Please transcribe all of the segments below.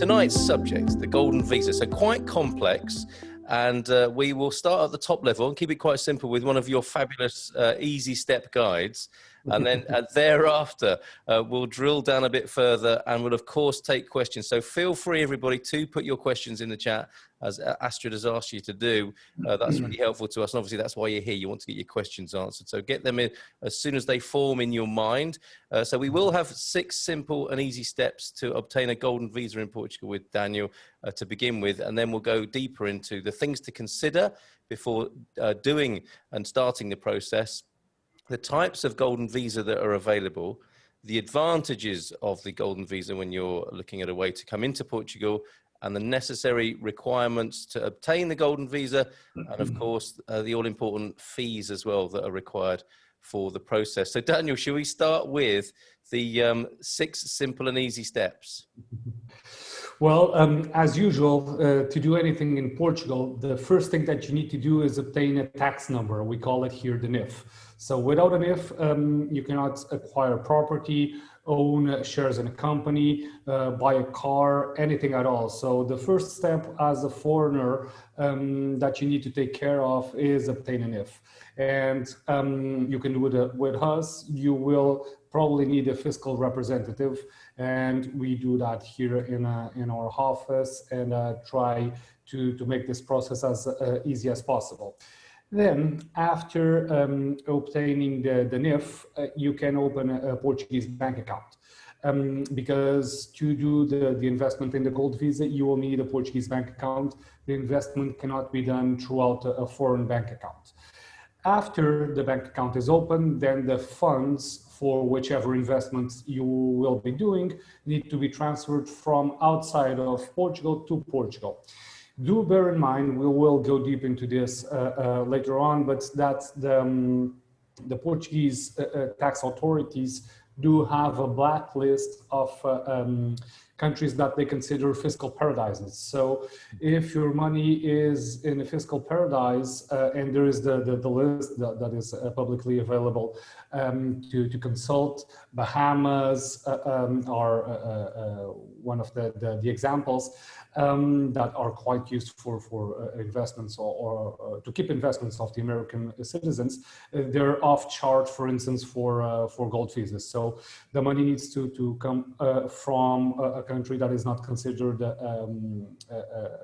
tonight's subject, the Golden Visa, so quite complex, and we will start at the top level and keep it quite simple with one of your fabulous easy step guides, and then thereafter we'll drill down a bit further and we'll of course take questions. So feel free, everybody, to put your questions in the chat, as Astrid has asked you to do. That's really helpful to us, and obviously that's why you're here. You want to get your questions answered, so get them in as soon as they form in your mind. So we will have 6 simple and easy steps to obtain a golden visa in Portugal with Daniel to begin with, and then we'll go deeper into the things to consider before doing and starting the process, the types of golden visa that are available, the advantages of the golden visa when you're looking at a way to come into Portugal, and the necessary requirements to obtain the golden visa, and of course the all-important fees as well that are required for the process. So Daniel, shall we start with the 6 simple and easy steps? Well, as usual, to do anything in Portugal, the first thing that you need to do is obtain a tax number. We call it here the NIF. So without a NIF, you cannot acquire property, own shares in a company, buy a car, anything at all. So the first step as a foreigner that you need to take care of is obtain a NIF. And you can do it with us. You will probably need a fiscal representative, and we do that here in our office, and try to make this process as easy as possible. Then, after obtaining the NIF, you can open a Portuguese bank account. Because to do the investment in the gold visa, you will need a Portuguese bank account. The investment cannot be done throughout a foreign bank account. After the bank account is open, then the funds for whichever investments you will be doing need to be transferred from outside of Portugal to Portugal. Do bear in mind, we will go deep into this later on, but that the Portuguese tax authorities do have a blacklist of countries that they consider fiscal paradises. So if your money is in a fiscal paradise, and there is the list that is publicly available to consult, Bahamas are one of the examples that are quite used for investments or to keep investments of the American citizens. They're off chart, for instance, for gold visas. So the money needs to come from a country that is not considered a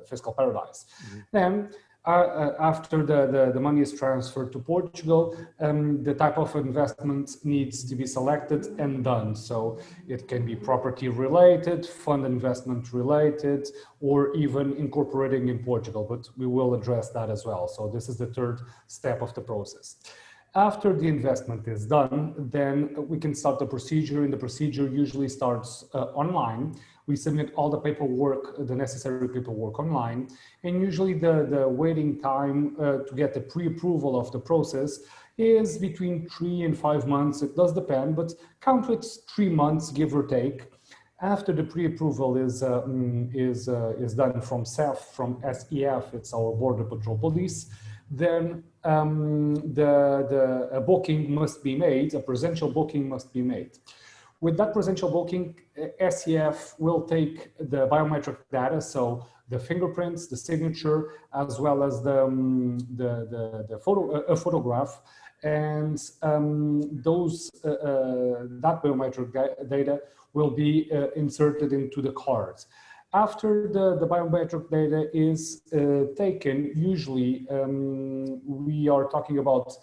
fiscal paradise. Mm-hmm. Then, after the money is transferred to Portugal, the type of investment needs to be selected and done. So it can be property related, fund investment related, or even incorporating in Portugal, but we will address that as well. So this is the third step of the process. After the investment is done, then we can start the procedure, and the procedure usually starts online. We submit all the paperwork, the necessary paperwork online, and usually the waiting time to get the pre-approval of the process is between 3 and 5 months. It does depend, but count with 3 months, give or take. After the pre-approval is done from SEF, it's our Border Patrol Police, then a booking must be made, a presential booking must be made. With that presential booking, SEF will take the biometric data, so the fingerprints, the signature, as well as a photograph, and that biometric data will be inserted into the cards. After the biometric data is taken, usually we are talking about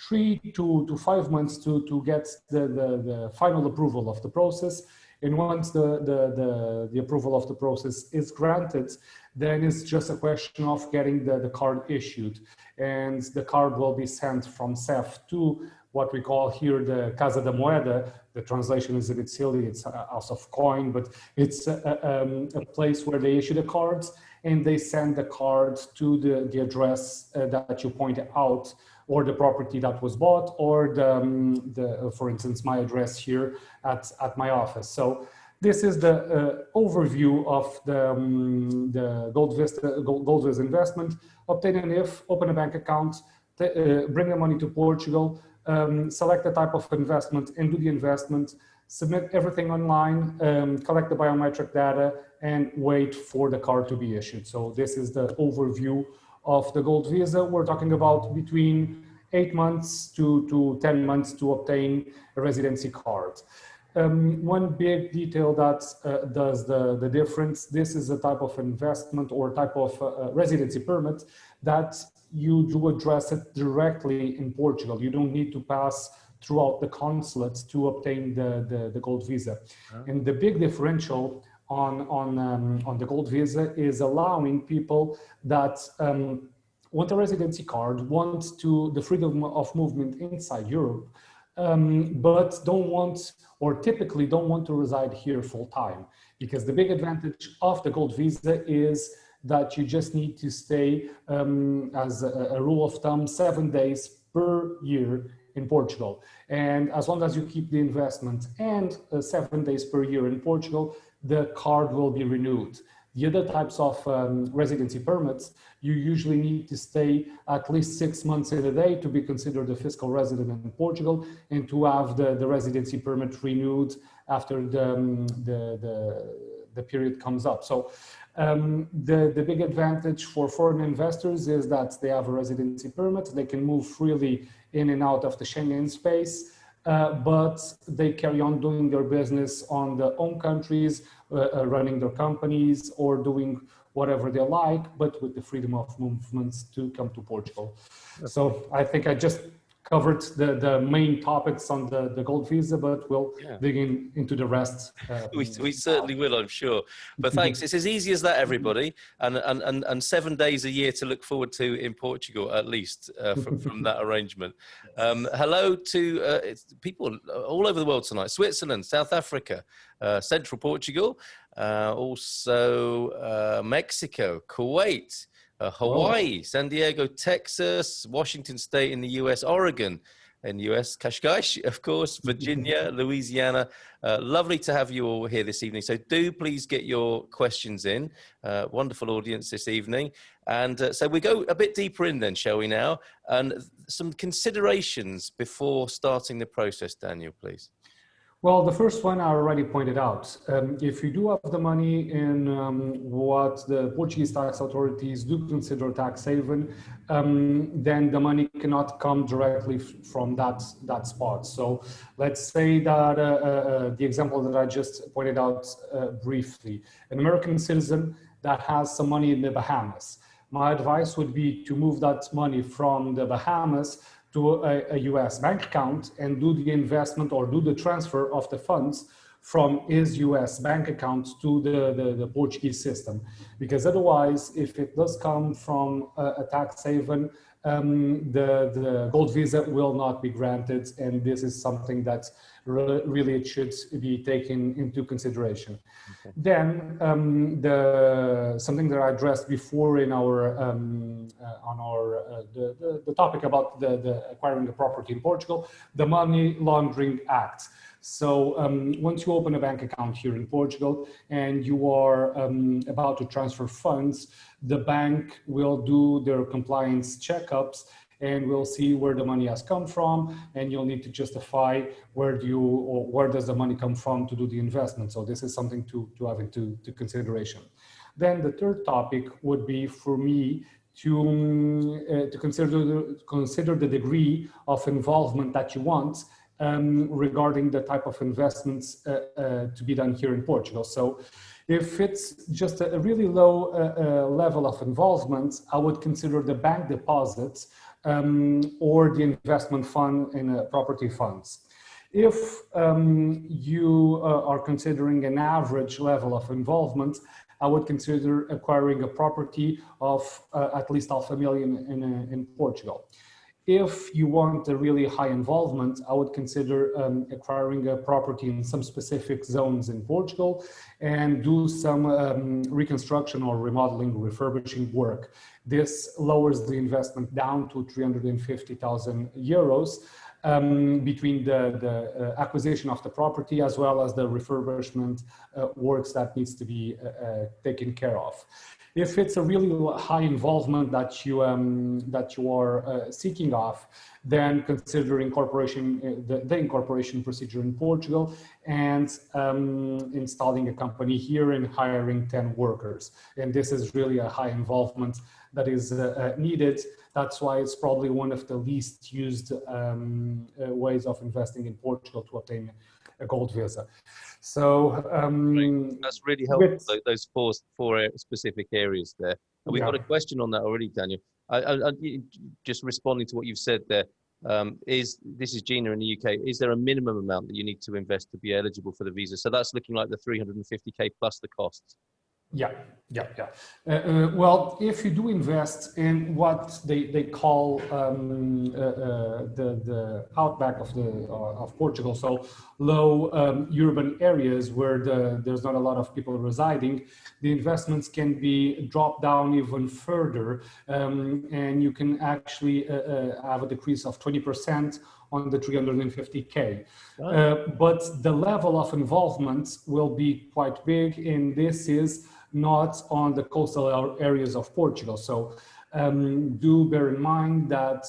3 to 5 months to get the final approval of the process. And once the approval of the process is granted, then it's just a question of getting the card issued. And the card will be sent from SEF to what we call here the Casa da Moeda. The translation is a bit silly, it's a house of coin, but it's a place where they issue the cards, and they send the card to the address that you pointed out, or the property that was bought, or for instance, my address here at my office. So this is the overview of the gold visa investment. Obtain an NIF, open a bank account, bring the money to Portugal, select the type of investment and do the investment. submit everything online, collect the biometric data, and wait for the card to be issued. So this is the overview of the Gold Visa. We're talking about between 8 months to 10 months to obtain a residency card. One big detail that does the difference, this is a type of investment or type of residency permit that you do address it directly in Portugal. You don't need to pass throughout the consulates to obtain the Gold Visa. And the big differential on the Gold Visa is allowing people that want a residency card, want the freedom of movement inside Europe, but don't want, or typically don't want to reside here full time. Because the big advantage of the Gold Visa is that you just need to stay, as a rule of thumb, 7 days per year in Portugal. And as long as you keep the investment and 7 days per year in Portugal, the card will be renewed. The other types of residency permits, you usually need to stay at least 6 months in a day to be considered a fiscal resident in Portugal and to have the residency permit renewed after the period comes up. So the big advantage for foreign investors is that they have a residency permit. They can move freely in and out of the Schengen space, but they carry on doing their business on their own countries, running their companies or doing whatever they like, but with the freedom of movements to come to Portugal. So I think I just covered the main topics on the Gold Visa, but we'll dig into the rest. We certainly will, I'm sure. But thanks. It's as easy as that, everybody. And 7 days a year to look forward to in Portugal, at least, from that arrangement. Hello to people all over the world tonight. Switzerland, South Africa, Central Portugal, also Mexico, Kuwait, Hawaii, San Diego, Texas, Washington State in the US, Oregon in the US, Cascais, of course, Virginia, Louisiana. Lovely to have you all here this evening. So do please get your questions in. Wonderful audience this evening. And so we go a bit deeper in then, shall we now? And some considerations before starting the process, Daniel, please. Well, the first one I already pointed out. If you do have the money in what the Portuguese tax authorities do consider tax haven, then the money cannot come directly from that spot. So let's say that the example that I just pointed out briefly, an American citizen that has some money in the Bahamas. My advice would be to move that money from the Bahamas to a US bank account and do the investment or do the transfer of the funds from his US bank account to the Portuguese system. Because otherwise, if it does come from a tax haven, the Gold Visa will not be granted. And this is something that really it should be taken into consideration. Okay. Then something that I addressed before in our on our the topic about the acquiring a property in Portugal, the Money Laundering Act. So once you open a bank account here in Portugal and you are about to transfer funds, the bank will do their compliance checkups and we'll see where the money has come from, and you'll need to justify where does the money come from to do the investment. So this is something to have into consideration. Then the third topic would be for me to consider the degree of involvement that you want regarding the type of investments to be done here in Portugal. So if it's just a really low level of involvement, I would consider the bank deposits or the investment fund in property funds. If you are considering an average level of involvement, I would consider acquiring a property of at least $500,000 in Portugal. If you want a really high involvement, I would consider acquiring a property in some specific zones in Portugal and do some reconstruction or remodeling, refurbishing work. This lowers the investment down to 350,000 euros between the acquisition of the property as well as the refurbishment works that needs to be taken care of. If it's a really high involvement that you are seeking of, then consider incorporation, the incorporation procedure in Portugal, and installing a company here and hiring 10 workers. And this is really a high involvement that is needed. That's why it's probably one of the least used ways of investing in Portugal to obtain a gold visa. So that's really helpful. Those four specific areas there. And we've got a question on that already, Daniel. I just responding to what you've said there. This is Gina in the UK. Is there a minimum amount that you need to invest to be eligible for the visa? So that's looking like the 350k plus the costs. Yeah. Well, if you do invest in what they call the outback of Portugal, so low urban areas where there's not a lot of people residing, the investments can be dropped down even further, and you can actually have a decrease of 20% on the 350k. But the level of involvement will be quite big, and this is not on the coastal areas of Portugal. So do bear in mind that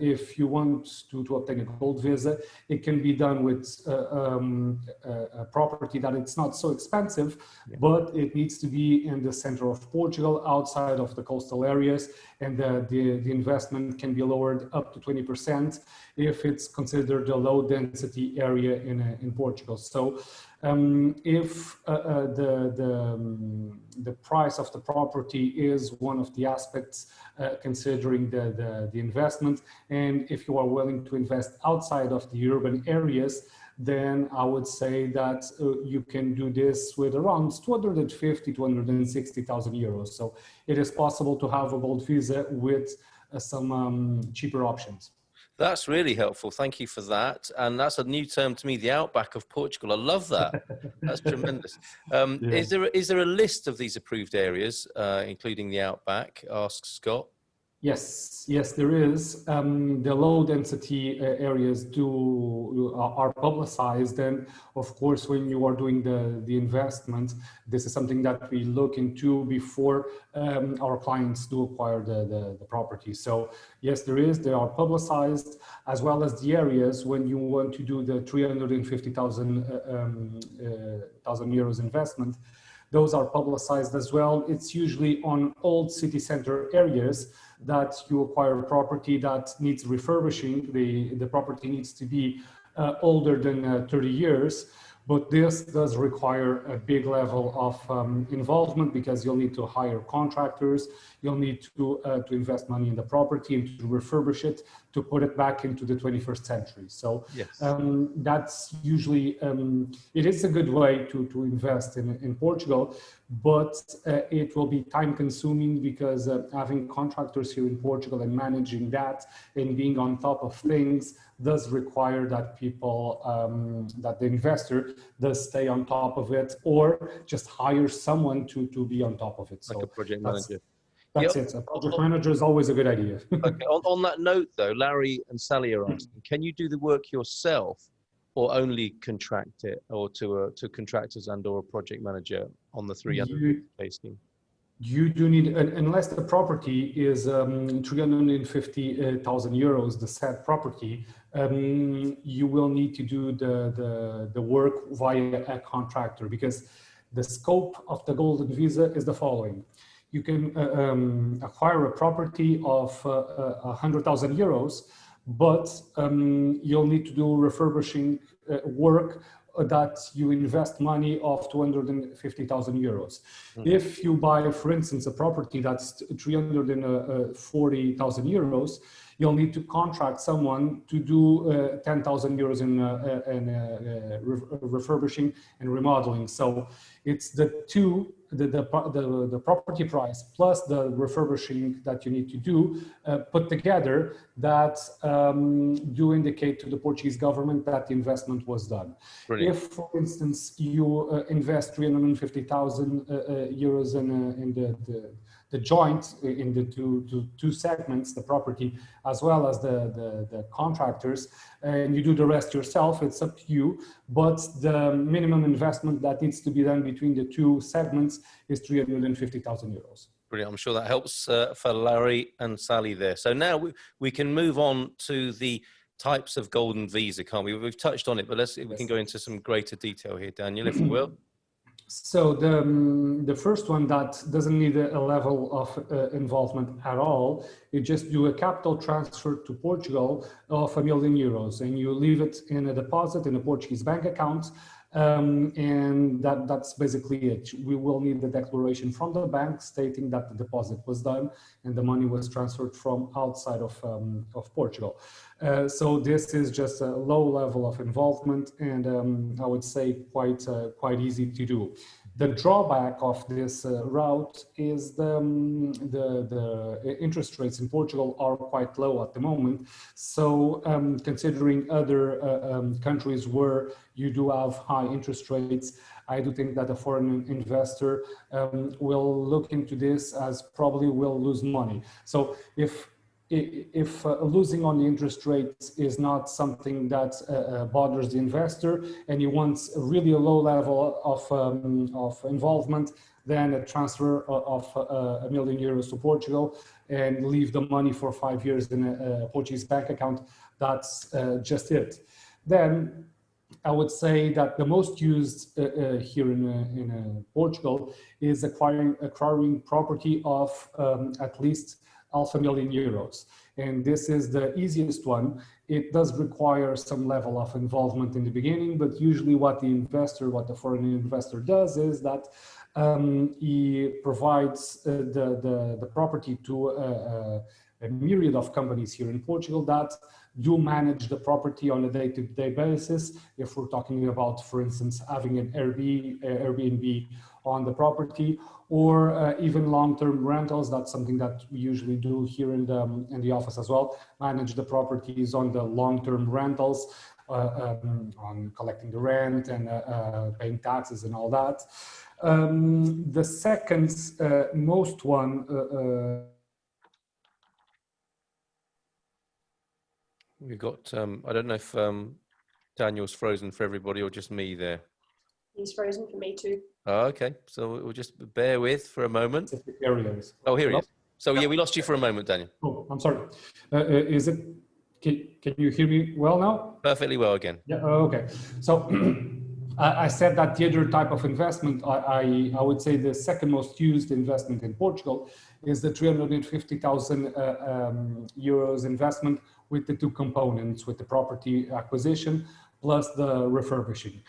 if you want to obtain a gold visa, it can be done with a property that it's not so expensive, but it needs to be in the center of Portugal, outside of the coastal areas, and the investment can be lowered up to 20% if it's considered a low density area in Portugal. So if the price of the property is one of the aspects considering the investment, and if you are willing to invest outside of the urban areas, then I would say that you can do this with around 250 to 260,000 euros. So it is possible to have a gold visa with some cheaper options. That's really helpful. Thank you for that. And that's a new term to me, the outback of Portugal. I love that. That's tremendous. Is there a list of these approved areas, including the outback? Asks Scott. Yes, there is. The low density areas are publicized, and of course, when you are doing the investment, this is something that we look into before our clients do acquire the property. So yes, they are publicized, as well as the areas when you want to do the 350,000 euros investment. Those are publicized as well. It's usually on old city center areas that you acquire a property that needs refurbishing. The property needs to be older than 30 years, but this does require a big level of involvement, because you'll need to hire contractors, you'll need to invest money in the property and to refurbish it, to put it back into the 21st century. So that's usually, it is a good way to invest in Portugal, but it will be time consuming, because having contractors here in Portugal and managing that and being on top of things does require that people, that the investor does stay on top of it, or just hire someone to be on top of it. Like a project manager. That's it. A project manager is always a good idea. Okay. On that note, though, Larry and Sally are asking, can you do the work yourself, or only contract it, or to contractors and or a project manager on the 300k scheme? You do need, unless the property is 350,000 euros, the said property, you will need to do the work via a contractor, because the scope of the Golden Visa is the following. You can acquire a property of 100,000 euros, but you'll need to do refurbishing work that you invest money of 250,000 euros. If you buy, for instance, a property that's 340,000 euros, you'll need to contract someone to do 10,000 euros in refurbishing and remodeling. So it's the property price plus the refurbishing that you need to do put together that do indicate to the Portuguese government that the investment was done. Brilliant. If, for instance, you invest 350,000 euros in the joint in the two segments, the property as well as the contractors, and you do the rest yourself, it's up to you. But the minimum investment that needs to be done between the two segments is 350,000 euros. Brilliant. I'm sure that helps for Larry and Sally there. So now we can move on to the types of golden visa, can't we? We've touched on it, but we can go into some greater detail here, Daniel, if you will. So the first one that doesn't need a level of involvement at all, you just do a capital transfer to Portugal of €1 million, and you leave it in a deposit in a Portuguese bank account. And that's basically it. We will need the declaration from the bank stating that the deposit was done and the money was transferred from outside of Portugal. So this is just a low level of involvement, and I would say quite easy to do. The drawback of this route is the interest rates in Portugal are quite low at the moment. So considering other countries where you do have high interest rates, I do think that a foreign investor will look into this as probably will lose money. So if losing on the interest rates is not something that bothers the investor, and he wants really a low level of involvement, then a transfer of €1 million to Portugal and leave the money for 5 years in a Portuguese bank account, that's just it. Then I would say that the most used here in Portugal is acquiring property of at least €500,000. And this is the easiest one. It does require some level of involvement in the beginning, but usually what the foreign investor does is that he provides the property to a myriad of companies here in Portugal that do manage the property on a day-to-day basis. If we're talking about, for instance, having an Airbnb on the property, or even long-term rentals, that's something that we usually do here in the office as well, manage the properties on the long-term rentals, on collecting the rent and paying taxes and all that. The second most one, we've got, I don't know if Daniel's frozen for everybody or just me there. He's frozen for me too. Oh, okay, so we'll just bear with for a moment. Areas. Oh, here he is. So yeah, we lost you for a moment, Daniel. Oh, I'm sorry. Can you hear me well now? Perfectly well again. Yeah. Okay. So I said that the other type of investment, I would say the second most used investment in Portugal is the 350,000 euros investment with the two components, with the property acquisition plus the refurbishing.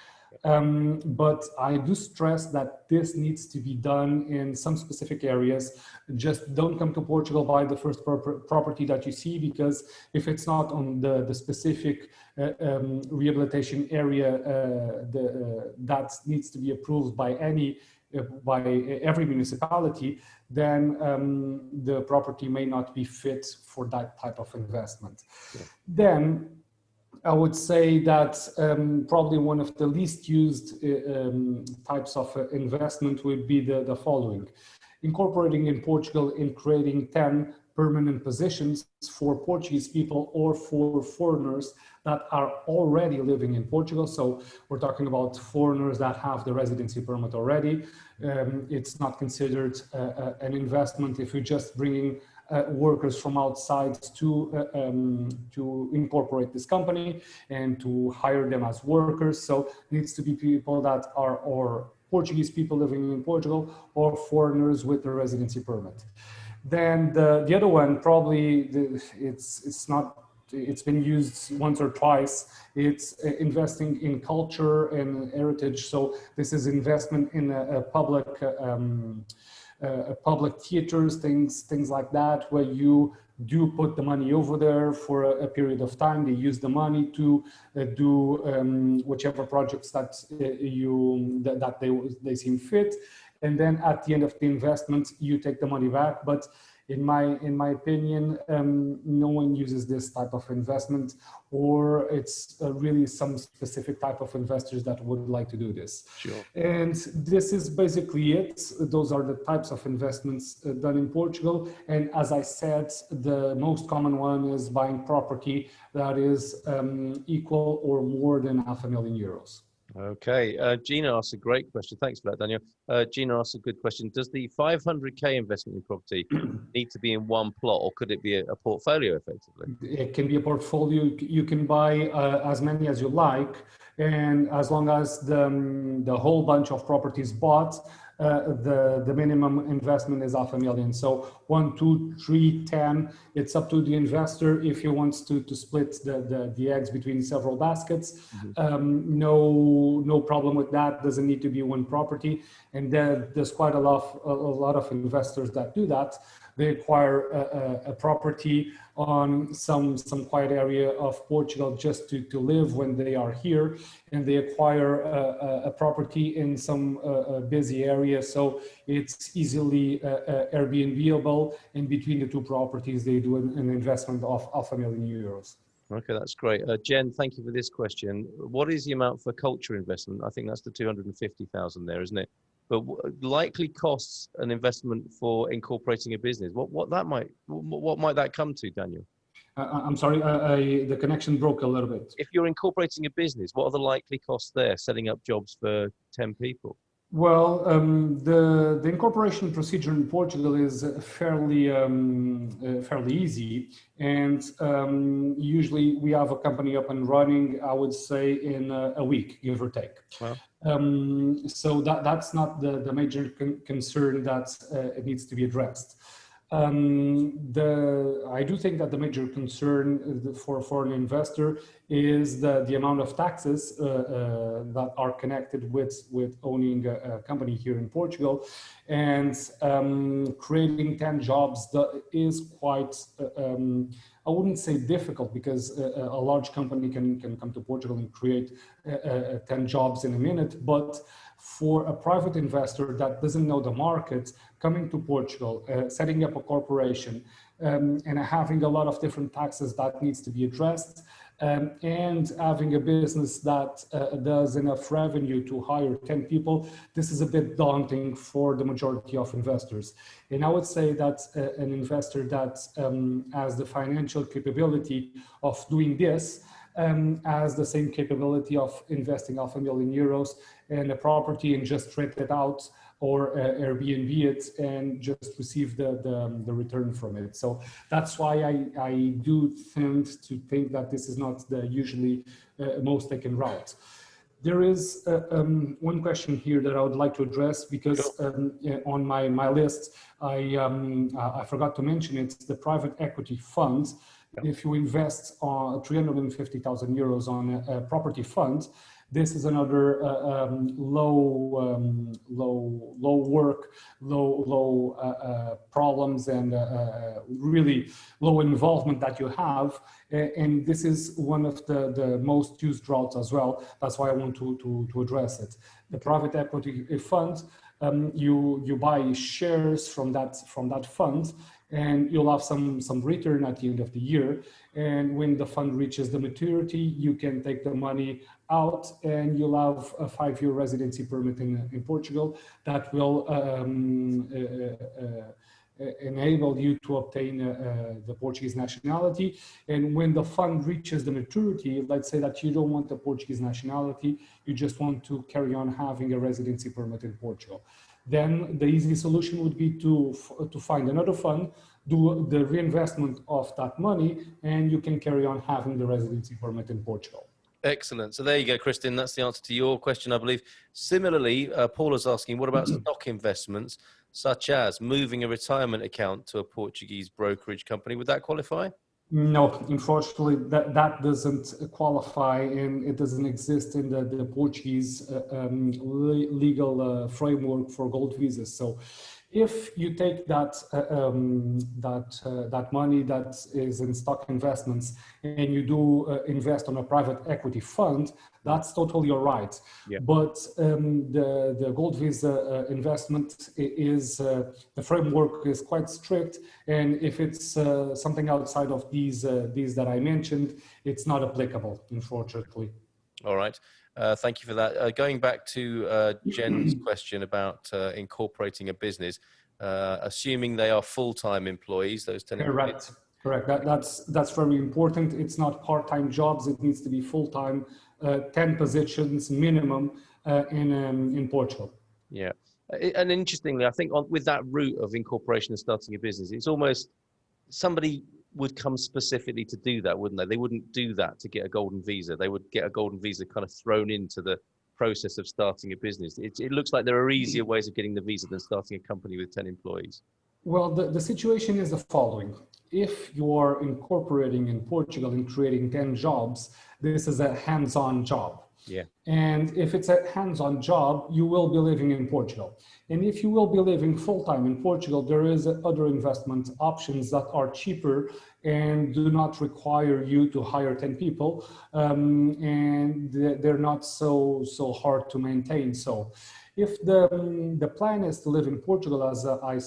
But I do stress that this needs to be done in some specific areas. Just don't come to Portugal, buy the first property that you see, because if it's not on the specific rehabilitation area that needs to be approved by every municipality, then the property may not be fit for that type of investment. Yeah. Then I would say that probably one of the least used types of investment would be the following. Incorporating in Portugal and creating 10 permanent positions for Portuguese people or for foreigners that are already living in Portugal. So we're talking about foreigners that have the residency permit already. It's not considered an investment if you're just bringing workers from outside to incorporate this company and to hire them as workers. So it needs to be people that are or Portuguese people living in Portugal or foreigners with a residency permit. Then the other one, probably it's been used once or twice. It's investing in culture and heritage. So this is investment in public theaters, things like that, where you do put the money over there for a period of time. They use the money to do whichever projects that they seem fit, and then at the end of the investment, you take the money back. But In my opinion, no one uses this type of investment, or it's really some specific type of investors that would like to do this. Sure. And this is basically it. Those are the types of investments done in Portugal. And as I said, the most common one is buying property that is equal or more than €500,000. Okay, Gina asks a great question. Thanks for that, Daniel. Gina asks a good question. Does the 500K investment in property need to be in one plot, or could it be a portfolio effectively? It can be a portfolio. You can buy as many as you like, and as long as the whole bunch of properties bought, the minimum investment is $500,000. So 1, 2, 3, 10. It's up to the investor if he wants to split the eggs between several baskets. No problem with that. Doesn't need to be one property. And there's quite a lot of investors that do that. They acquire a property on some quiet area of Portugal just to live when they are here, and they acquire a property in some busy area, so it's easily Airbnb-able, and between the two properties they do an investment of €500,000. Okay, that's great. Jen, thank you for this question. What is the amount for culture investment? I think that's the 250,000 there, isn't it? But likely costs an investment for incorporating a business. What might that come to, Daniel? I'm sorry, the connection broke a little bit. If you're incorporating a business, what are the likely costs there, setting up jobs for 10 people? Well, the incorporation procedure in Portugal is fairly easy, and usually we have a company up and running, I would say, in a week, give or take. Wow. So that's not the major concern that it needs to be addressed. I do think that the major concern for an investor is the amount of taxes that are connected with owning a company here in Portugal, and creating 10 jobs is quite, I wouldn't say difficult, because a large company can come to Portugal and create 10 jobs in a minute, but for a private investor that doesn't know the market, coming to Portugal, setting up a corporation, and having a lot of different taxes that needs to be addressed, and having a business that does enough revenue to hire 10 people, this is a bit daunting for the majority of investors. And I would say that an investor that has the financial capability of doing this has the same capability of investing €500,000 in a property and just rent it out, or Airbnb it and just receive the return from it. So that's why I do tend to think that this is not the usually most taken route. There is one question here that I would like to address, because on my list, I forgot to mention it. It's the private equity fund. If you invest €350,000 on a property fund, this is another low problems and really low involvement that you have, and this is one of the most used routes as well. That's why I want to address it. The private equity fund, you buy shares from that fund, and you'll have some return at the end of the year. And when the fund reaches the maturity, you can take the money out, and you'll have a 5-year residency permit in Portugal that will enable you to obtain the Portuguese nationality. And when the fund reaches the maturity, let's say that you don't want the Portuguese nationality, you just want to carry on having a residency permit in Portugal. Then the easy solution would be to find another fund, do the reinvestment of that money, and you can carry on having the residency permit in Portugal. Excellent. So there you go, Kristin. That's the answer to your question, I believe. Similarly, Paula's asking, what about stock investments, such as moving a retirement account to a Portuguese brokerage company? Would that qualify? No, unfortunately, that doesn't qualify, and it doesn't exist in the Portuguese legal framework for gold visas. So If you take that money that is in stock investments and you do invest on a private equity fund, that's totally all right. Yeah. But the Gold Visa investment is, the framework is quite strict. And if it's something outside of these that I mentioned, it's not applicable, unfortunately. All right. Thank you for that. Going back to Jen's question about incorporating a business, assuming they are full-time employees, those 10 employees. Correct. That's very important. It's not part-time jobs. It needs to be full-time, 10 positions minimum in Portugal. Yeah. And interestingly, I think with that route of incorporation and starting a business, it's almost somebody would come specifically to do that, wouldn't they? They wouldn't do that to get a golden visa. They would get a golden visa kind of thrown into the process of starting a business. It looks like there are easier ways of getting the visa than starting a company with 10 employees. Well, the situation is the following. If you are incorporating in Portugal and creating 10 jobs, this is a hands-on job. Yeah. And if it's a hands-on job, you will be living in Portugal. And if you will be living full-time in Portugal, there is other investment options that are cheaper and do not require you to hire 10 people. And they're not so hard to maintain. So if the plan is to live in Portugal, as I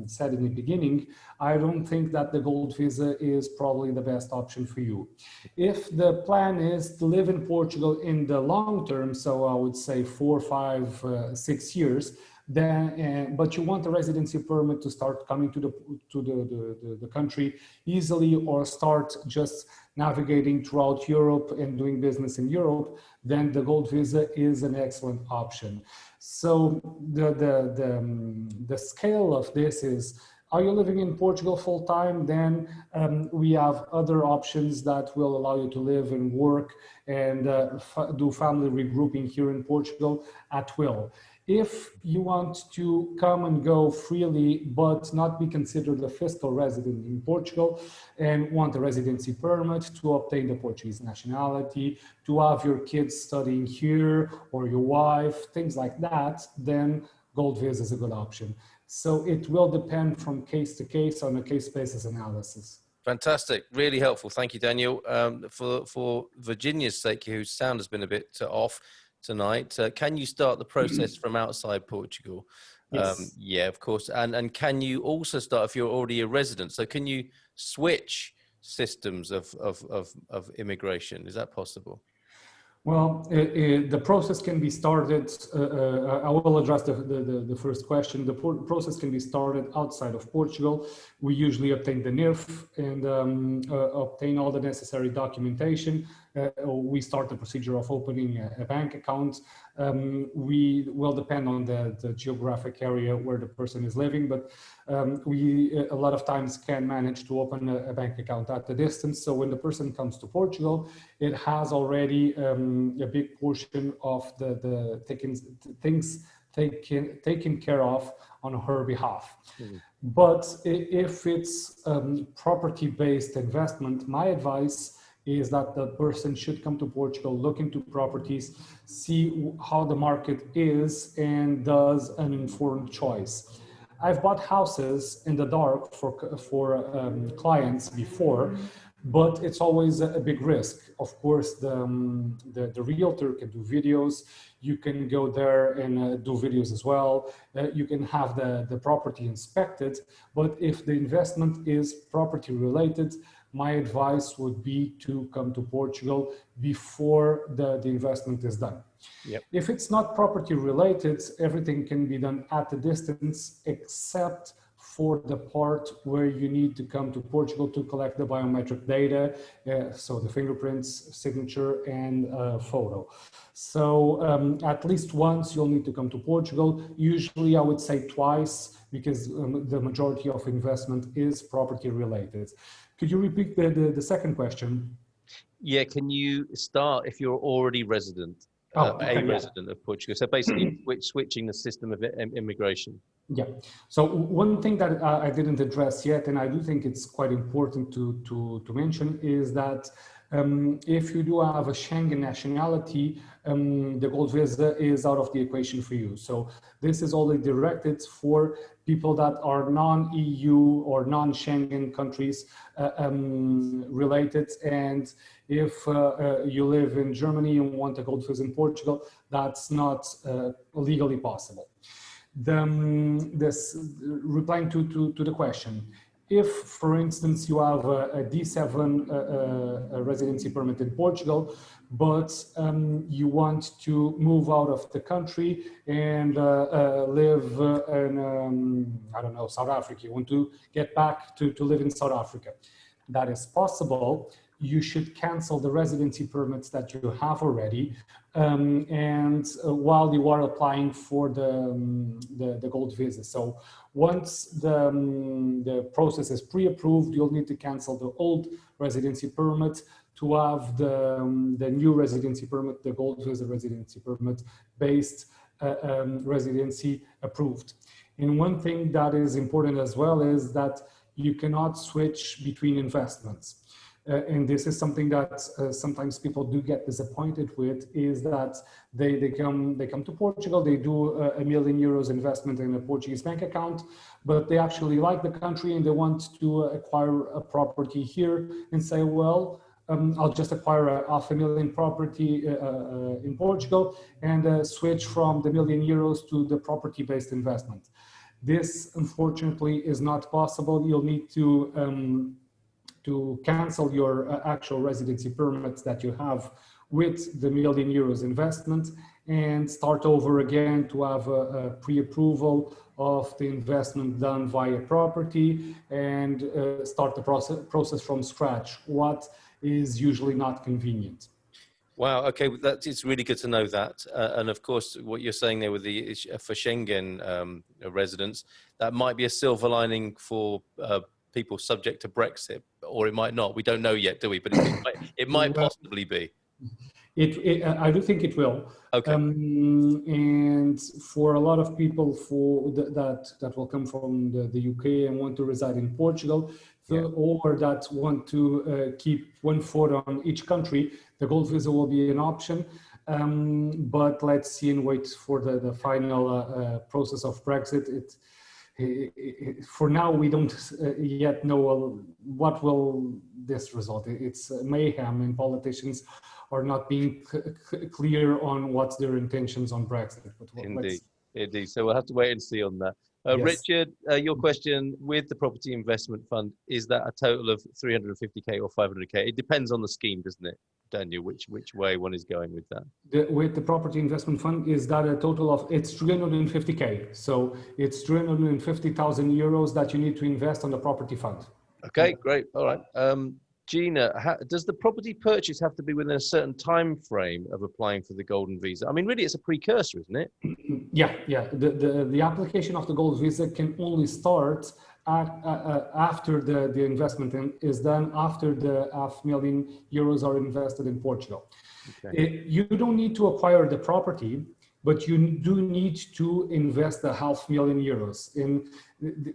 said in the beginning, I don't think that the gold visa is probably the best option for you. If the plan is to live in Portugal in the long term, so I would say 4, 5, 6 years, then but you want a residency permit to start coming to the country easily, or start just navigating throughout Europe and doing business in Europe, then the gold visa is an excellent option. So the scale of this is, are you living in Portugal full time? Then we have other options that will allow you to live and work and do family regrouping here in Portugal at will. If you want to come and go freely, but not be considered a fiscal resident in Portugal and want a residency permit to obtain the Portuguese nationality, to have your kids studying here or your wife, things like that, then gold visa is a good option. So it will depend from case to case on a case basis analysis. Fantastic. Really helpful. Thank you, Daniel. For Virginia's sake, whose sound has been a bit off tonight, can you start the process from outside Portugal? Yes. Yeah, of course. And can you also start if you're already a resident? So can you switch systems of immigration? Is that possible? Well, the process can be started, I will address the first question. The process can be started outside of Portugal. We usually obtain the NIF and obtain all the necessary documentation. We start the procedure of opening a bank account. We will depend on the geographic area where the person is living, but we a lot of times can manage to open a bank account at a distance. So when the person comes to Portugal, it has already a big portion of the things taken care of on her behalf. Mm-hmm. But if it's property-based investment, my advice is that the person should come to Portugal, look into properties, see how the market is, and does an informed choice. I've bought houses in the dark for clients before, but it's always a big risk. Of course, the realtor can do videos. You can go there and do videos as well. You can have the property inspected, but if the investment is property related, my advice would be to come to Portugal before the investment is done. Yep. If it's not property related, everything can be done at a distance, except for the part where you need to come to Portugal to collect the biometric data, so the fingerprints, signature, and photo. So at least once you'll need to come to Portugal. Usually I would say twice, because the majority of investment is property related. Could you repeat the second question? Yeah, can you start if you're already resident, resident of Portugal? So basically switching the system of immigration. Yeah. So one thing that I didn't address yet, and I do think it's quite important to mention, is that If you do have a Schengen nationality, the gold visa is out of the equation for you. So this is only directed for people that are non-EU or non-Schengen countries related. And if you live in Germany and want a gold visa in Portugal, that's not legally possible. Replying to the question, if, for instance, you have a D7 residency permit in Portugal, but you want to move out of the country and live in, I don't know, South Africa, you want to get back to live in South Africa, that is possible. You should cancel the residency permits that you have already, and while you are applying for the gold visa. So once the process is pre-approved, you'll need to cancel the old residency permit to have the new residency permit, the gold visa residency permit based residency approved. And one thing that is important as well is that you cannot switch between investments. And this is something that sometimes people do get disappointed with, is that they come to Portugal, they do €1 million investment in a Portuguese bank account, but they actually like the country and they want to acquire a property here and say, well, I'll just acquire a €500,000 property in Portugal and switch from the €1 million to the property-based investment. This, unfortunately, is not possible. You'll need to cancel your actual residency permits that you have with the €1 million investment and start over again to have a pre-approval of the investment done via property and start the process from scratch, what is usually not convenient. Wow. Okay, it's really good to know that. And of course, what you're saying there with the for Schengen residents, that might be a silver lining for people subject to Brexit, or it might not. We don't know yet, do we? But it might possibly be. I do think it will. Okay. And for a lot of people that will come from the UK and want to reside in Portugal, or that want to keep one foot on each country, the gold visa will be an option. But let's see and wait for the final process of Brexit. For now, we don't yet know what will this result. It's mayhem, and politicians are not being clear on what's their intentions on Brexit. But Indeed. So we'll have to wait and see on that. Yes. Richard, your question with the property investment fund, is that a total of 350k or 500k? It depends on the scheme, doesn't it, Daniel, which way one is going with that? With the property investment fund, is that a total of, it's 350k. So it's 350,000 euros that you need to invest on the property fund. Okay, great. All right. Gina, does the property purchase have to be within a certain time frame of applying for the golden visa? I mean, really, it's a precursor, isn't it? Yeah. The application of the gold visa can only start after the investment is done, after the €500,000 are invested in Portugal. Okay. You don't need to acquire the property, but you do need to invest the €500,000 in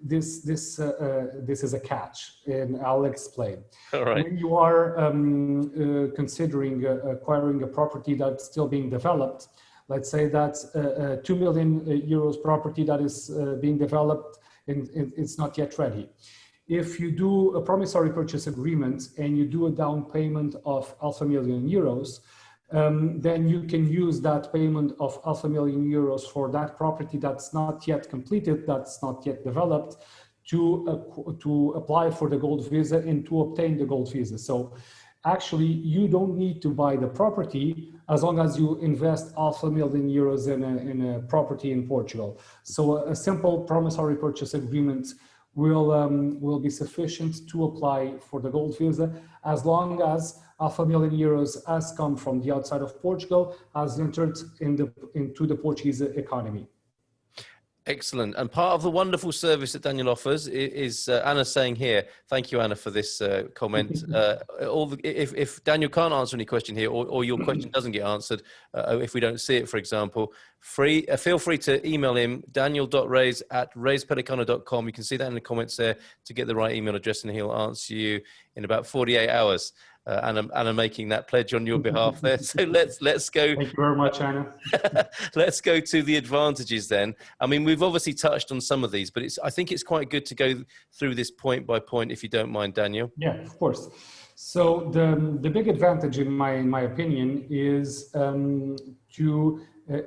this. This is a catch, and I'll explain. All right. When you are considering acquiring a property that's still being developed, let's say that's a €2 million property that is being developed and it's not yet ready. If you do a promissory purchase agreement and you do a down payment of €500,000, then you can use that payment of €500,000 for that property that's not yet completed, that's not yet developed, to apply for the gold visa and to obtain the gold visa. So actually, you don't need to buy the property as long as you invest €500,000 in a property in Portugal. So a simple promissory purchase agreement will be sufficient to apply for the gold visa, as long as €500,000 has come from the outside of Portugal, has entered into the Portuguese economy. Excellent. And part of the wonderful service that Daniel offers is Anna saying here, thank you, Anna, for this comment. If Daniel can't answer any question here, or your question doesn't get answered, if we don't see it, for example, feel free to email him, daniel.reis@reispellicano.com. You can see that in the comments there to get the right email address, and he'll answer you in about 48 hours. Anna making that pledge on your behalf there. So let's go. Thank you very much, Anna. Let's go to the advantages then. I mean, we've obviously touched on some of these, but I think it's quite good to go through this point by point, if you don't mind, Daniel. Yeah, of course. So the big advantage, in my opinion, is to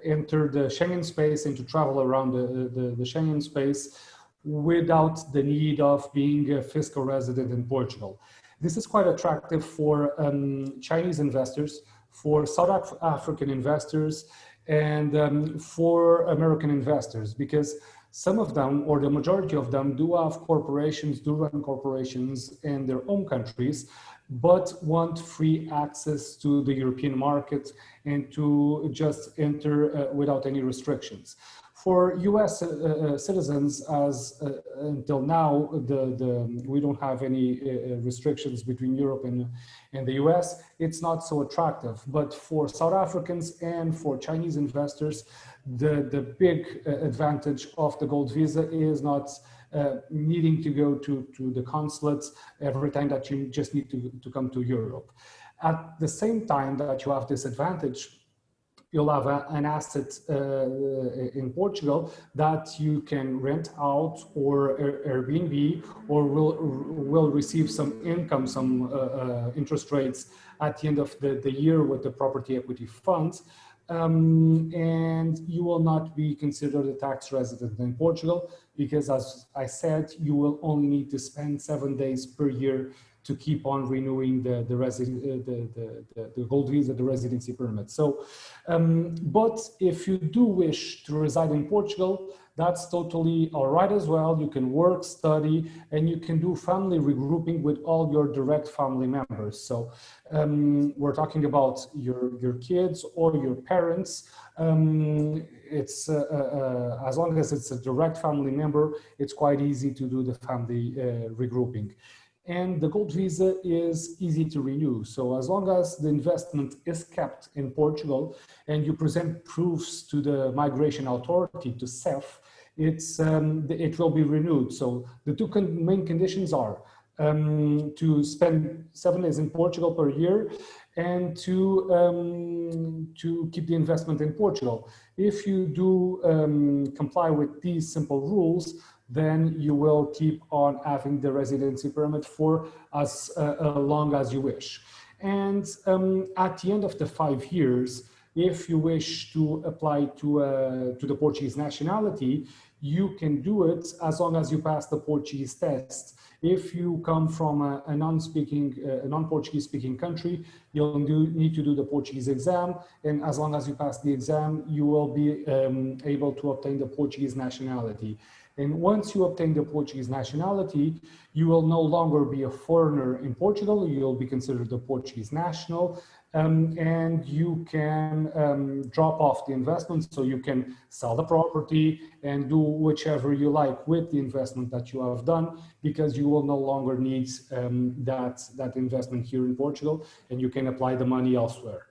enter the Schengen space and to travel around the Schengen space without the need of being a fiscal resident in Portugal. This is quite attractive for Chinese investors, for South African investors, and for American investors, because some of them, or the majority of them, do have corporations, do run corporations in their own countries, but want free access to the European market and to just enter without any restrictions. For US citizens, as until now, we don't have any restrictions between Europe and the US, it's not so attractive. But for South Africans and for Chinese investors, the big advantage of the gold visa is not needing to go to the consulates every time that you just need to come to Europe. At the same time that you have this advantage, you'll have an asset in Portugal that you can rent out, or Airbnb, or will receive some income, some interest rates at the end of the year with the property equity funds. And you will not be considered a tax resident in Portugal, because, as I said, you will only need to spend 7 days per year to keep on renewing the gold visa, the residency permit. So, but if you do wish to reside in Portugal, that's totally all right as well. You can work, study, and you can do family regrouping with all your direct family members. So we're talking about your kids or your parents. It's as long as it's a direct family member, it's quite easy to do the family regrouping. And the gold visa is easy to renew. So as long as the investment is kept in Portugal and you present proofs to the migration authority, to CEF, it will be renewed. So the two main conditions are to spend 7 days in Portugal per year and to keep the investment in Portugal. If you do comply with these simple rules, then you will keep on having the residency permit for as long as you wish. And at the end of the 5 years, if you wish to apply to the Portuguese nationality, you can do it as long as you pass the Portuguese test. If you come from a non-Portuguese speaking country, you'll need to do the Portuguese exam. And as long as you pass the exam, you will be able to obtain the Portuguese nationality. And once you obtain the Portuguese nationality, you will no longer be a foreigner in Portugal. You'll be considered a Portuguese national, and you can drop off the investment. So you can sell the property and do whichever you like with the investment that you have done, because you will no longer need that investment here in Portugal, and you can apply the money elsewhere.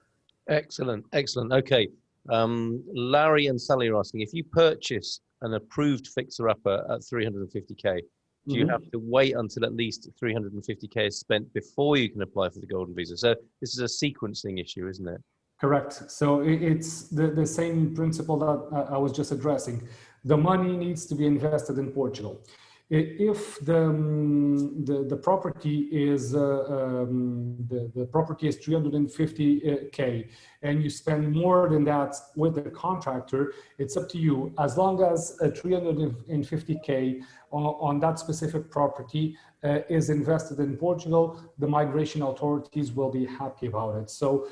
Excellent, excellent. Okay, Larry and Sally are asking, if you purchase an approved fixer-upper at 350k, do you have to wait until at least 350k is spent before you can apply for the golden visa? So this is a sequencing issue, isn't it? Correct. So it's the same principle that I was just addressing. The money needs to be invested in Portugal. If the property is the property is 350k and you spend more than that with the contractor, it's up to you. As long as 350k on that specific property is invested in Portugal, the migration authorities will be happy about it. So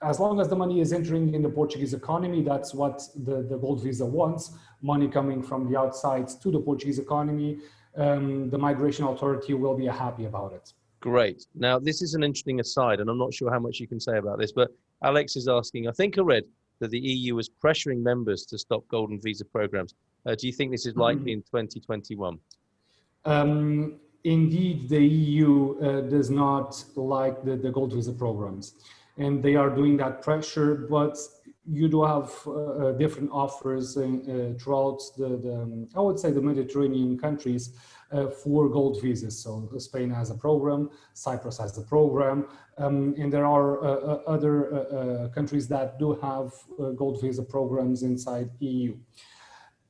as long as the money is entering in the Portuguese economy, that's what the gold visa wants, money coming from the outside to the Portuguese economy, the migration authority will be happy about it. Great. Now, this is an interesting aside, and I'm not sure how much you can say about this, but Alex is asking, I think I read that the EU is pressuring members to stop golden visa programs. Do you think this is likely in 2021? Indeed, the EU does not like the gold visa programs, and they are doing that pressure, but you do have different offers throughout I would say the Mediterranean countries for gold visas. So Spain has a program, Cyprus has a program, and there are other countries that do have gold visa programs inside EU.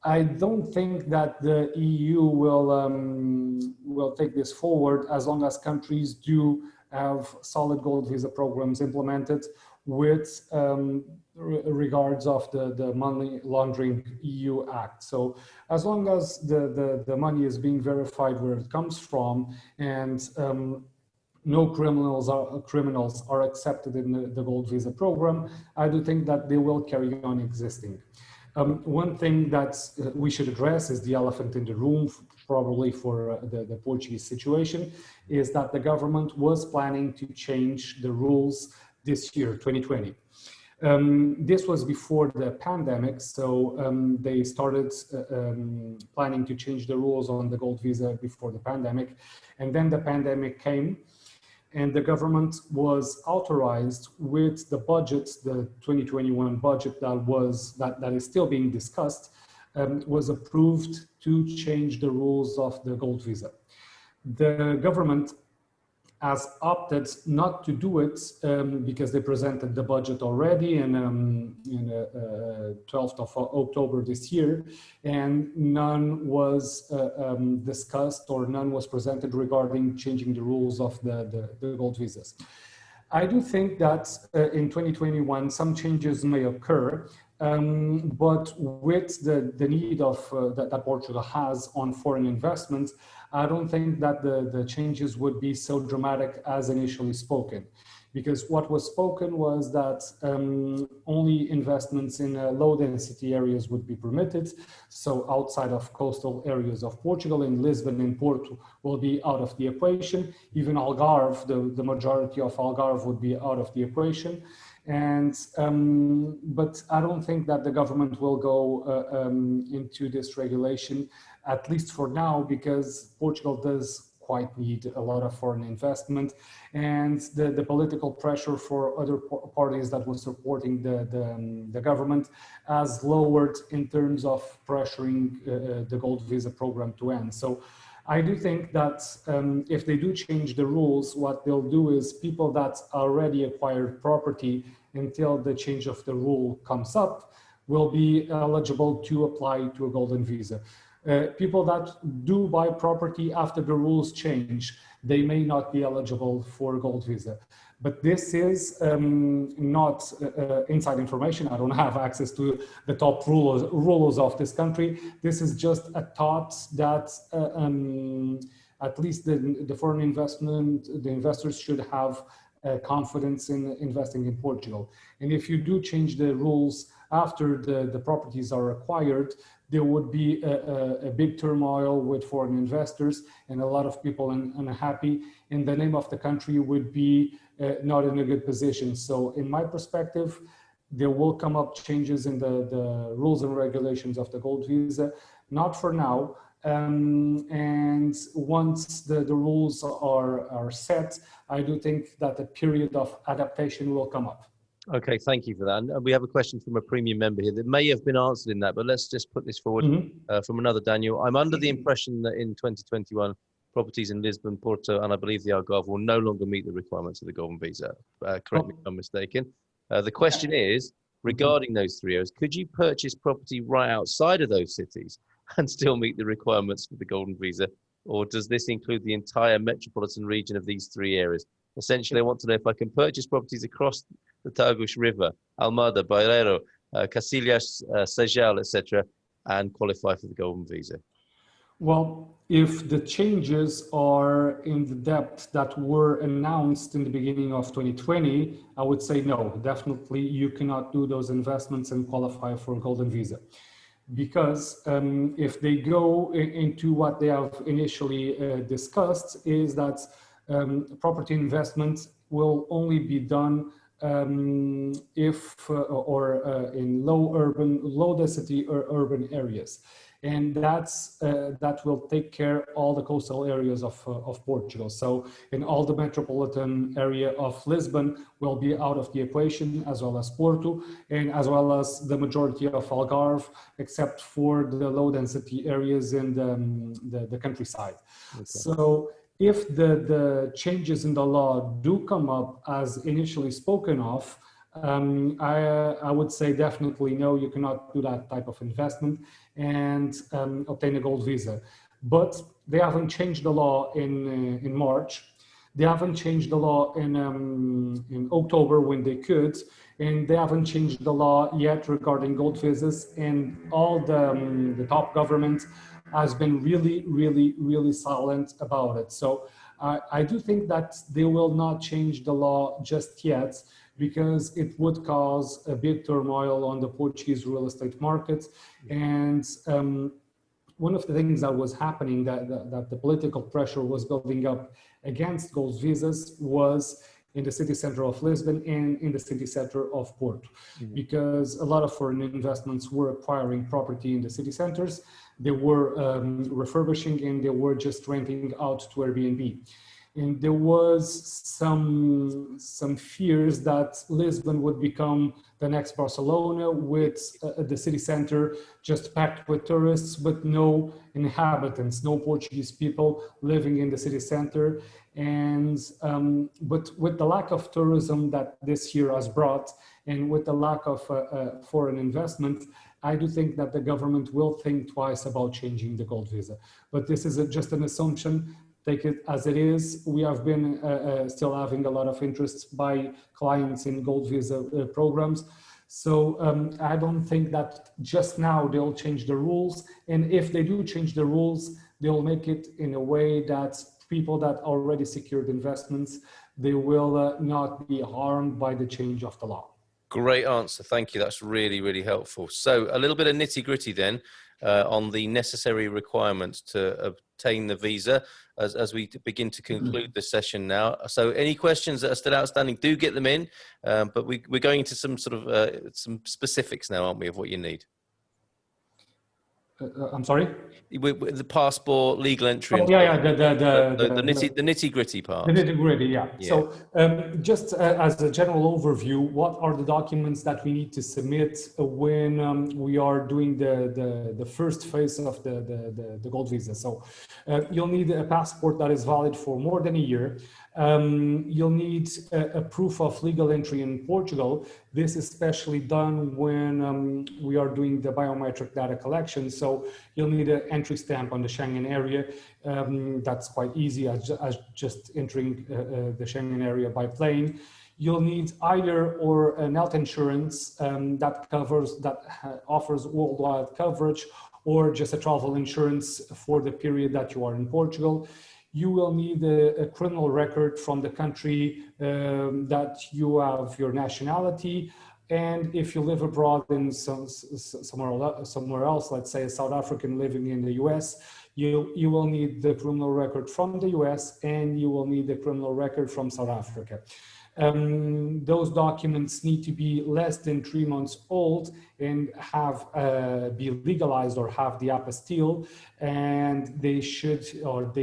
I don't think that the EU will take this forward as long as countries do have solid gold visa programs implemented with regards of the Money Laundering EU Act. So as long as the money is being verified where it comes from, and no criminals are accepted in the gold visa program, I do think that they will carry on existing. One thing that we should address is the elephant in the room, probably for the Portuguese situation, is that the government was planning to change the rules this year, 2020. This was before the pandemic, so they started planning to change the rules on the gold visa before the pandemic, and then the pandemic came, and the government was authorized with the budget, the 2021 budget that is still being discussed, was approved to change the rules of the gold visa. The government has opted not to do it because they presented the budget already in 12th of October this year, and none was discussed or none was presented regarding changing the rules of the gold visas. I do think that in 2021 some changes may occur, but with the need of that Portugal has on foreign investments, I don't think that the changes would be so dramatic as initially spoken, because what was spoken was that only investments in low density areas would be permitted. So outside of coastal areas of Portugal, in Lisbon and Porto, will be out of the equation. Even Algarve, the majority of Algarve would be out of the equation. And but I don't think that the government will go into this regulation, at least for now, because Portugal does quite need a lot of foreign investment, and the political pressure for other parties that were supporting the government has lowered in terms of pressuring the gold visa program to end. So I do think that if they do change the rules, what they'll do is people that already acquired property until the change of the rule comes up will be eligible to apply to a golden visa. People that do buy property after the rules change, they may not be eligible for a gold visa. But this is not inside information. I don't have access to the top rulers of this country. This is just a thought that at least the foreign investment, the investors should have confidence in investing in Portugal. And if you do change the rules after the properties are acquired, there would be a big turmoil with foreign investors and a lot of people unhappy, and the name of the country would be not in a good position. So in my perspective, there will come up changes in the rules and regulations of the gold visa, not for now. And once the rules are set, I do think that a period of adaptation will come up. Okay, thank you for that. And we have a question from a premium member here that may have been answered in that, but let's just put this forward from another Daniel. I'm under the impression that in 2021, properties in Lisbon, Porto, and I believe the Algarve will no longer meet the requirements of the Golden Visa. Correct me if I'm mistaken. The question is, regarding those three areas, could you purchase property right outside of those cities and still meet the requirements for the Golden Visa? Or does this include the entire metropolitan region of these three areas? Essentially, I want to know if I can purchase properties across the Tagus River, Almada, Bairro, Cacilhas, Sejal, etc., and qualify for the Golden Visa. Well, if the changes are in the depth that were announced in the beginning of 2020, I would say no, definitely you cannot do those investments and qualify for a Golden Visa. Because if they go into what they have initially discussed, is that property investment will only be done in low density or urban areas. And that will take care all the coastal areas of Portugal. So in all the metropolitan area of Lisbon will be out of the equation, as well as Porto, and as well as the majority of Algarve, except for the low density areas in the countryside. Okay. So if the changes in the law do come up as initially spoken of, I would say definitely no, you cannot do that type of investment and obtain a gold visa. But they haven't changed the law in March. They haven't changed the law in October when they could, and they haven't changed the law yet regarding gold visas. And all the top government has been really silent about it. So I do think that they will not change the law just yet, because it would cause a big turmoil on the Portuguese real estate market. And one of the things that was happening, that the political pressure was building up against gold visas, was in the city center of Lisbon and in the city center of Porto, because a lot of foreign investments were acquiring property in the city centers. They were refurbishing, and they were just renting out to Airbnb. And there was some fears that Lisbon would become the next Barcelona, with the city center just packed with tourists, but no inhabitants, no Portuguese people living in the city center. And but with the lack of tourism that this year has brought, and with the lack of foreign investment, I do think that the government will think twice about changing the gold visa. But this is just an assumption. Take it as it is. We have been still having a lot of interest by clients in gold visa programs. So I don't think that just now they'll change the rules. And if they do change the rules, they'll make it in a way that people that already secured investments, they will not be harmed by the change of the law. Great answer. Thank you. That's really helpful. So a little bit of nitty gritty then on the necessary requirements to obtain the visa as we begin to conclude this session now. So any questions that are still outstanding, do get them in. But we're going into some sort of some specifics now, aren't we, of what you need? I'm sorry? With the passport, legal entry. Oh, yeah, the nitty gritty part. The nitty gritty, yeah. So just as a general overview, what are the documents that we need to submit when we are doing the first phase of the gold visa? So you'll need a passport that is valid for more than a year. You'll need a proof of legal entry in Portugal. This is especially done when we are doing the biometric data collection. So you'll need an entry stamp on the Schengen area. That's quite easy as just entering the Schengen area by plane. You'll need either or an health insurance that offers worldwide coverage, or just a travel insurance for the period that you are in Portugal. You will need a criminal record from the country that you have your nationality. And if you live abroad in somewhere else, let's say a South African living in the US, you will need the criminal record from the US, and you will need the criminal record from South Africa. Those documents need to be less than 3 months old and have be legalized or have the apostille, and they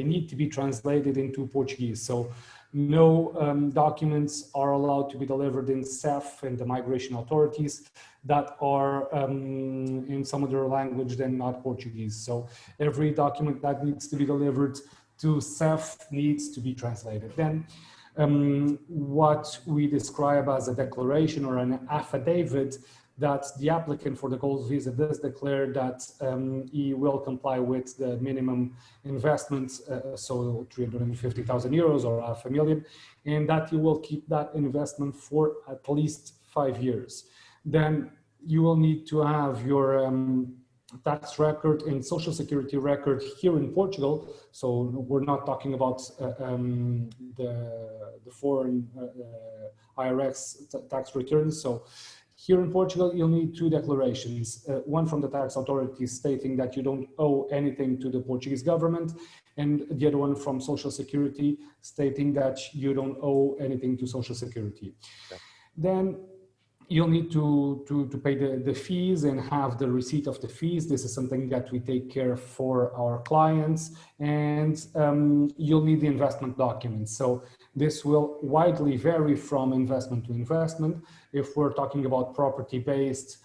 need to be translated into Portuguese. So no documents are allowed to be delivered in CEF and the migration authorities that are in some other language than not Portuguese. So every document that needs to be delivered to CEF needs to be translated. Then what we describe as a declaration or an affidavit that the applicant for the gold visa does declare that he will comply with the minimum investment, so 350,000 euros or $500,000, and that you will keep that investment for at least 5 years. Then you will need to have your tax record and social security record here in Portugal. So we're not talking about the foreign IRS tax returns. So here in Portugal, you'll need 2 declarations, one from the tax authorities stating that you don't owe anything to the Portuguese government, and the other one from Social Security stating that you don't owe anything to Social Security. Okay. Then you'll need to pay the fees and have the receipt of the fees. This is something that we take care for our clients. And you'll need the investment documents. So this will widely vary from investment to investment. If we're talking about property-based,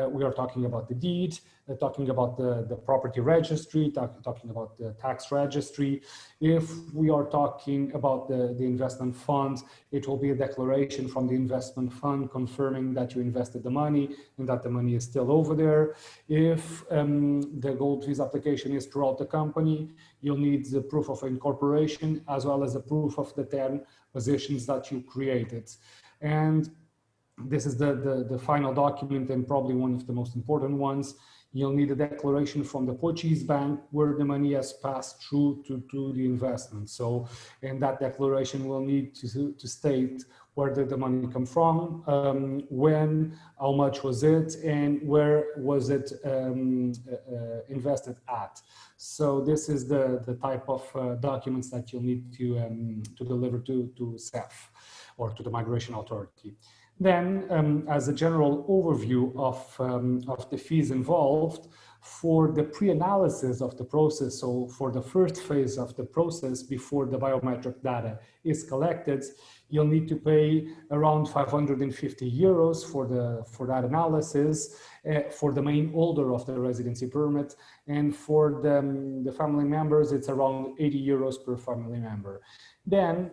we are talking about the deed, talking about the property registry, talking about the tax registry. If we are talking about the investment fund, it will be a declaration from the investment fund confirming that you invested the money and that the money is still over there. If the gold visa application is throughout the company, you'll need the proof of incorporation as well as the proof of the 10 positions that you created. And this is the final document and probably one of the most important ones. You'll need a declaration from the Portuguese bank where the money has passed through to the investment. So, and that declaration will need to state where did the money come from, when, how much was it, and where was it invested at. So this is the type of documents that you'll need to deliver to CEF or to the Migration Authority. Then, as a general overview of the fees involved, for the pre-analysis of the process, so for the first phase of the process before the biometric data is collected, you'll need to pay around 550 euros for that analysis for the main holder of the residency permit, and for the family members, it's around 80 euros per family member. Then,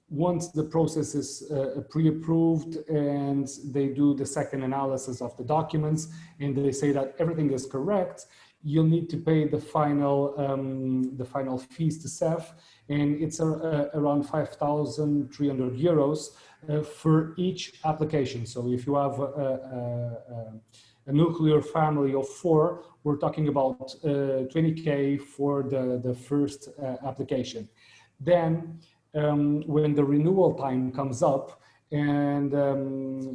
once the process is pre-approved and they do the second analysis of the documents and they say that everything is correct, you'll need to pay the final fees to CEF, and it's around 5,300 euros for each application. So if you have a nuclear family of 4, we're talking about 20K for the first application. Then when the renewal time comes up and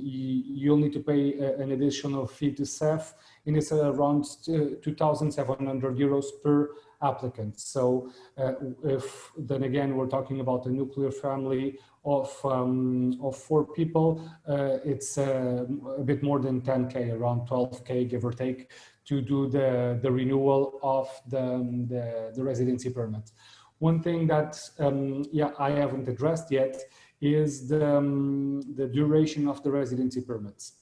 you'll need to pay an additional fee to CEF, and it's around 2,700 euros per applicant. So if then again we're talking about a nuclear family of 4 people, it's a bit more than 10K, around 12K give or take, to do the renewal of the residency permit. One thing that I haven't addressed yet is the duration of the residency permits.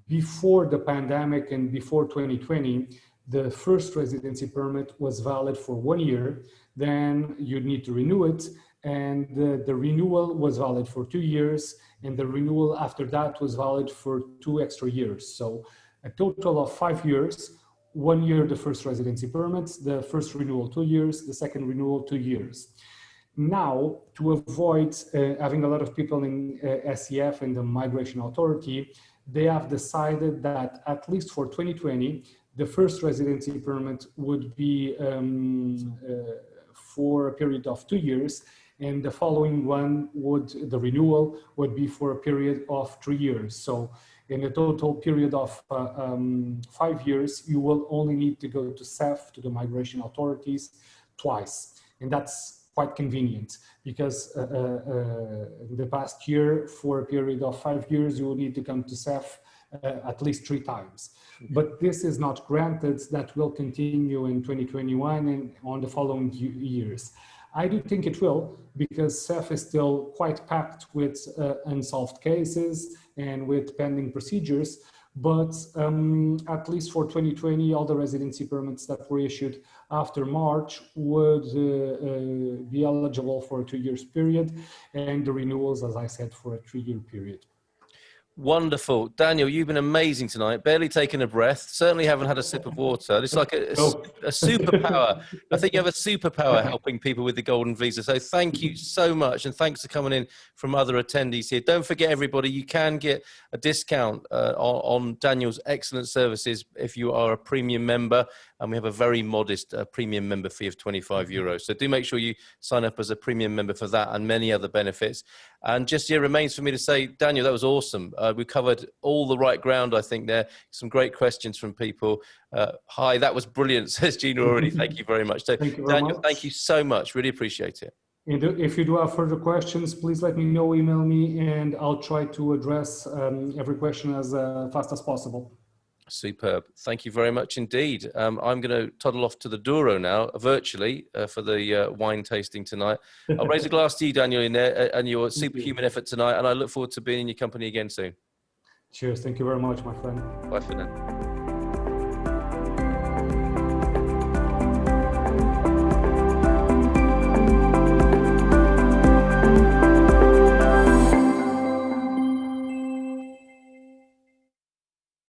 Before the pandemic and before 2020, the first residency permit was valid for 1 year. Then you'd need to renew it, and the renewal was valid for 2 years, and the renewal after that was valid for 2 extra years. So a total of 5 years. 1 year, the first residency permits, the first renewal 2 years, the second renewal 2 years. Now, to avoid having a lot of people in SEF and the Migration Authority, they have decided that at least for 2020, the first residency permit would be for a period of 2 years, and the following one the renewal would be for a period of 3 years. So in a total period of 5 years, you will only need to go to CEF, to the migration authorities, twice. And that's quite convenient because in the past year, for a period of 5 years, you will need to come to CEF at least 3 times. But this is not granted. That will continue in 2021 and on the following years. I do think it will, because CEF is still quite packed with unsolved cases and with pending procedures, but at least for 2020, all the residency permits that were issued after March would be eligible for a 2 years period, and the renewals, as I said, for a 3-year period. Wonderful. Daniel, you've been amazing tonight. Barely taken a breath. Certainly haven't had a sip of water. It's like a superpower. I think you have a superpower helping people with the Golden Visa. So thank you so much. And thanks for coming in from other attendees here. Don't forget, everybody, you can get a discount on Daniel's excellent services if you are a premium member. And we have a very modest premium member fee of 25 euros. So do make sure you sign up as a premium member for that and many other benefits. And just here remains for me to say, Daniel, that was awesome. We covered all the right ground, I think there. Some great questions from people. Hi, that was brilliant, says Gina already. Thank you very much. So, Thank you very Daniel, much. thank you so much. Really appreciate it. And if you do have further questions, please let me know, email me, and I'll try to address every question as fast as possible. Superb. Thank you very much indeed. I'm going to toddle off to the Douro now, virtually, for the wine tasting tonight. I'll raise a glass to you, Daniel, in there, and your superhuman effort tonight, and I look forward to being in your company again soon. Cheers. Thank you very much, my friend. Bye for now.